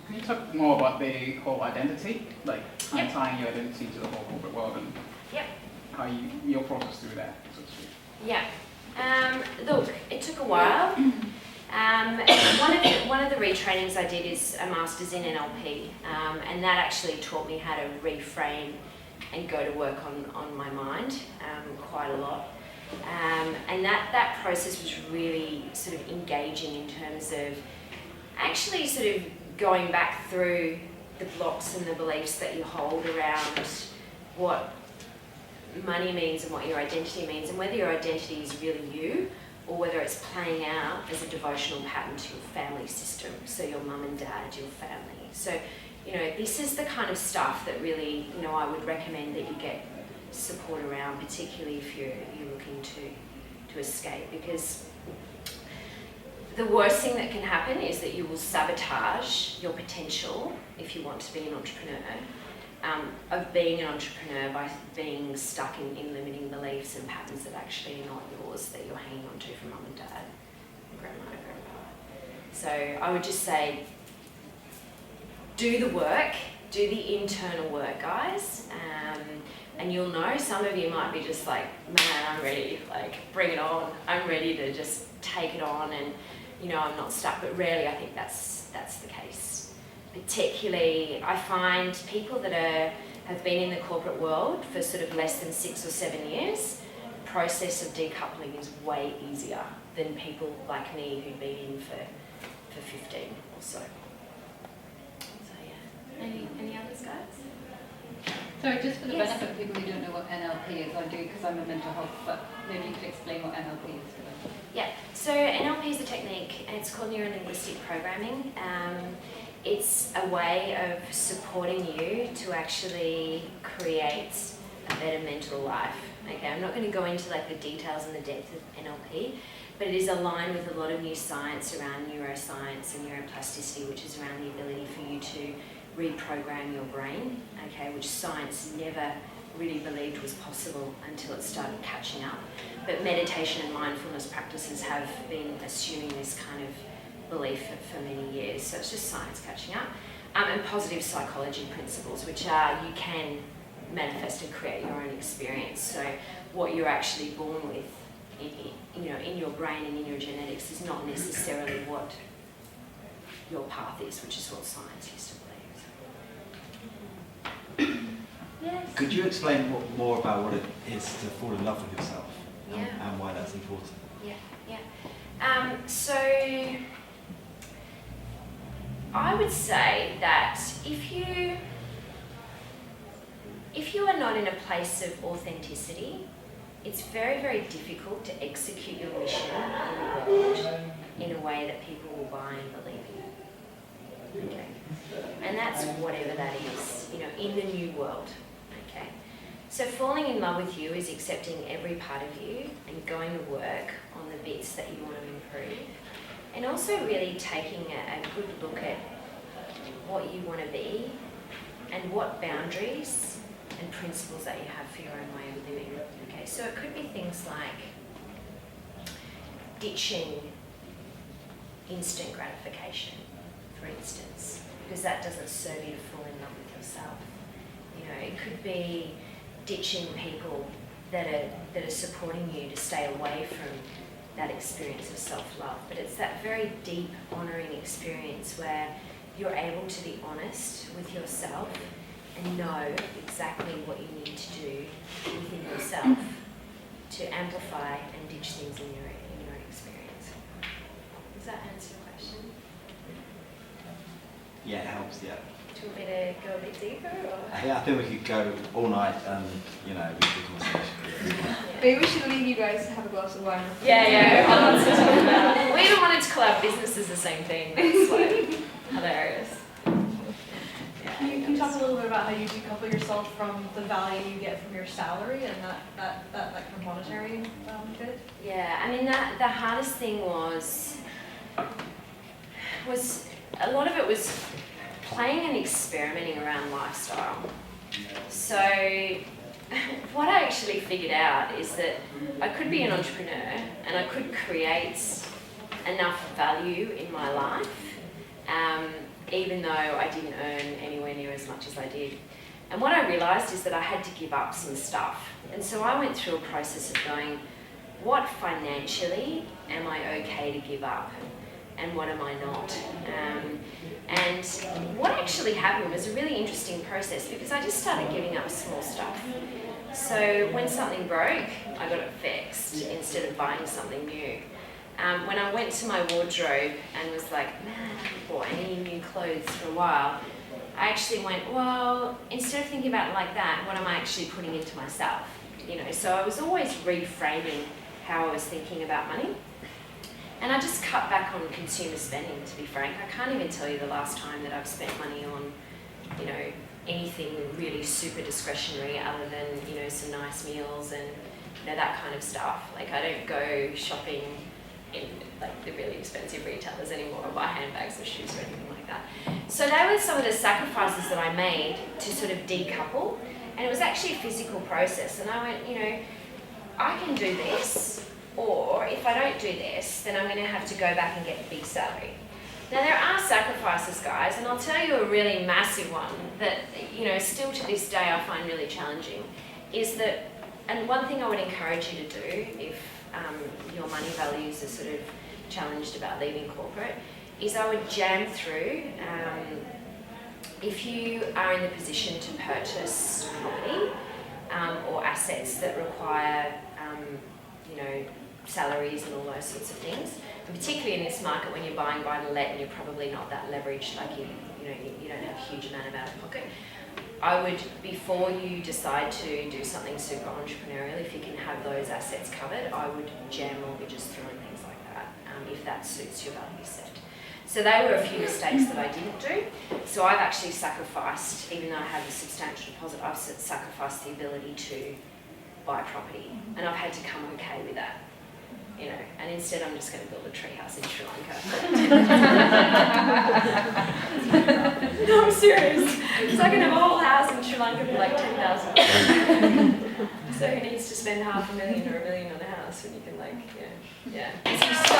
Can you talk more about the whole identity, like Yep. tying your identity to the whole corporate world and Yep. how your process through that, so to speak? Yeah. Look, it took a while. One of the retrainings I did is a master's in NLP, and that actually taught me how to reframe and go to work on my mind quite a lot. And that process was really sort of engaging in terms of actually sort of going back through the blocks and the beliefs that you hold around what money means and what your identity means, and whether your identity is really you or whether it's playing out as a devotional pattern to your family system, so your mum and dad, your family. So, this is the kind of stuff that really, I would recommend that you get support around, particularly if you're looking to escape, because the worst thing that can happen is that you will sabotage your potential if you want to be an entrepreneur, of being an entrepreneur by being stuck in limiting beliefs and patterns that actually are not yours, that you're hanging on to from mum and dad, and grandma and grandpa. So I would just say, do the work, do the internal work, guys, and you'll know. Some of you might be just like, man, I'm ready, like, bring it on. I'm ready to just take it on, and I'm not stuck. But rarely I think that's the case. Particularly, I find people that have been in the corporate world for sort of less than 6 or 7 years, the process of decoupling is way easier than people like me who'd been in for 15 or so. So yeah, any others, guys? Sorry, just for the Yes. benefit of people who don't know what NLP is, I do because I'm a mental health, but maybe you could explain what NLP is for them. Yeah, so NLP is a technique, and it's called neuro-linguistic programming. It's a way of supporting you to actually create a better mental life. Okay, I'm not going to go into like the details and the depth of NLP, but it is aligned with a lot of new science around neuroscience and neuroplasticity, which is around the ability for you to reprogram your brain, okay, which science never really believed was possible until it started catching up. But meditation and mindfulness practices have been assuming this kind of belief for many years, so it's just science catching up. And positive psychology principles, which are you can manifest and create your own experience. So what you're actually born with in your brain and in your genetics is not necessarily what your path is, which is what science used to believe. Yes. Could you explain more about what it is to fall in love with yourself and why that's important? Yeah. So I would say that if you are not in a place of authenticity, it's very, very difficult to execute your mission in the world in a way that people will buy and believe in. Okay. And that's whatever that is, in the new world. Okay. So falling in love with you is accepting every part of you and going to work on the bits that you want to improve. And also really taking a good look at what you want to be and what boundaries and principles that you have for your own way of living. Okay, so it could be things like ditching instant gratification, for instance, because that doesn't serve you to fall in love with yourself. It could be ditching people that are supporting you to stay away from that experience of self-love. But it's that very deep, honouring experience where you're able to be honest with yourself and know exactly what you need to do within yourself to amplify and ditch things in your experience. Does that answer your question? Yeah, it helps, yeah. Do you want me to go a bit deeper? Or? Yeah, I think we could go all night and, with the conversation. Maybe we should leave you guys to have a glass of wine. Yeah. Lots to talk about. We even wanted to call our businesses the same thing. That's like hilarious. Can you talk a little bit about how you decouple yourself from the value you get from your salary and that kind of monetary bit? Yeah, I mean the hardest thing was a lot of it was playing and experimenting around lifestyle. So what I actually figured out is that I could be an entrepreneur and I could create enough value in my life even though I didn't earn anywhere near as much as I did. And what I realised is that I had to give up some stuff. And so I went through a process of going, what financially am I okay to give up? And what am I not? And what actually happened was a really interesting process because I just started giving up small stuff. So when something broke, I got it fixed instead of buying something new. When I went to my wardrobe and was like, man, I haven't bought any new clothes for a while, I actually went, well, instead of thinking about it like that, what am I actually putting into myself? You know, so I was always reframing how I was thinking about money. And I just cut back on consumer spending, to be frank. I can't even tell you the last time that I've spent money on, you know, anything really super discretionary other than, you know, some nice meals and, you know, that kind of stuff. Like, I don't go shopping in, like, the really expensive retailers anymore or buy handbags or shoes or anything like that. So they were some of the sacrifices that I made to sort of decouple. And it was actually a physical process. And I went, you know, I can do this. Or if I don't do this, then I'm going to have to go back and get the big salary. Now there are sacrifices, guys, and I'll tell you a really massive one that, you know, still to this day I find really challenging, is that, and one thing I would encourage you to do if your money values are sort of challenged about leaving corporate, is I would jam through, if you are in the position to purchase property or assets that require, you know, salaries and all those sorts of things, and particularly in this market when you're buying buy to let and you're probably not that leveraged, like you don't have a huge amount out of pocket. I would, before you decide to do something super entrepreneurial, if you can have those assets covered, I would jam mortgages through and things like that, if that suits your value set. So they were a few mistakes that I didn't do. So I've actually sacrificed, even though I have a substantial deposit, I've sacrificed the ability to buy property, and I've had to come okay with that. You know, and instead I'm just going to build a treehouse in Sri Lanka. No, I'm serious. So I can have a whole house in Sri Lanka for like 10,000. So who needs to spend $500,000 or $1 million on a house when you can, like, yeah. It's so